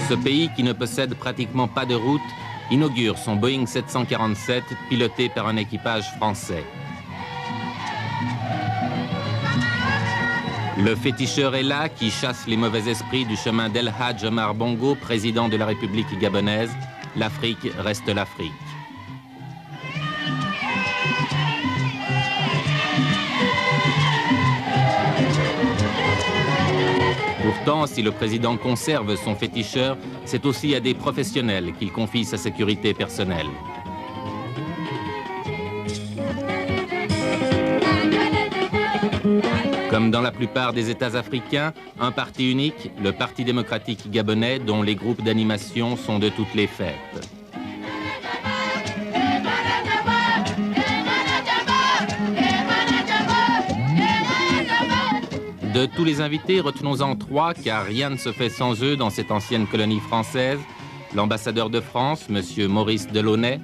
Ce pays, qui ne possède pratiquement pas de route, inaugure son Boeing 747 piloté par un équipage français. Le féticheur est là qui chasse les mauvais esprits du chemin d'El Hadj Omar Bongo, président de la République gabonaise. L'Afrique reste l'Afrique. Pourtant, si le président conserve son féticheur, c'est aussi à des professionnels qu'il confie sa sécurité personnelle. Comme dans la plupart des États africains, un parti unique, le Parti démocratique gabonais, dont les groupes d'animation sont de toutes les fêtes. De tous les invités, retenons-en 3, car rien ne se fait sans eux dans cette ancienne colonie française. L'ambassadeur de France, M. Maurice Delaunay.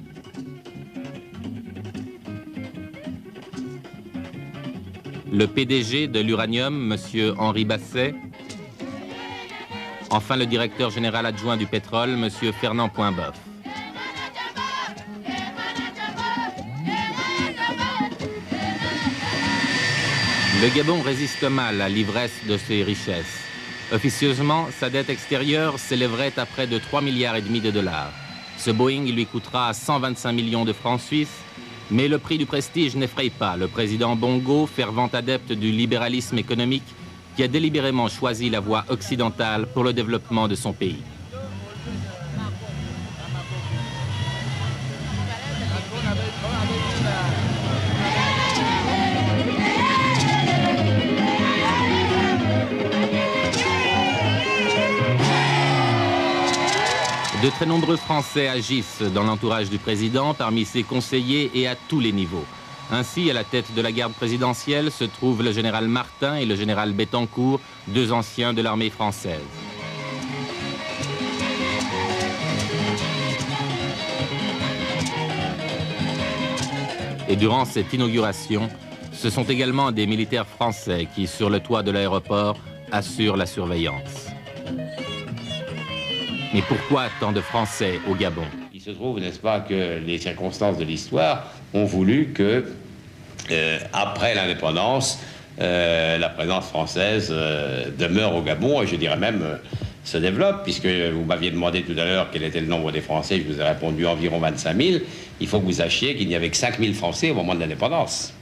Le PDG de l'Uranium, M. Henri Basset. Enfin, le directeur général adjoint du pétrole, M. Fernand Poinboeuf. Le Gabon résiste mal à l'ivresse de ses richesses. Officieusement, sa dette extérieure s'élèverait à près de 3,5 milliards de dollars. Ce Boeing lui coûtera 125 millions de francs suisses, mais le prix du prestige n'effraie pas le président Bongo, fervent adepte du libéralisme économique, qui a délibérément choisi la voie occidentale pour le développement de son pays. De très nombreux Français agissent dans l'entourage du président, parmi ses conseillers et à tous les niveaux. Ainsi, à la tête de la garde présidentielle se trouvent le général Martin et le général Bettencourt, deux anciens de l'armée française. Et durant cette inauguration, ce sont également des militaires français qui, sur le toit de l'aéroport, assurent la surveillance. Mais pourquoi tant de Français au Gabon? Il se trouve, n'est-ce pas, que les circonstances de l'histoire ont voulu que, après l'indépendance, la présence française demeure au Gabon, et je dirais même se développe, puisque vous m'aviez demandé tout à l'heure quel était le nombre des Français, je vous ai répondu environ 25 000. Il faut que vous sachiez qu'il n'y avait que 5 000 Français au moment de l'indépendance.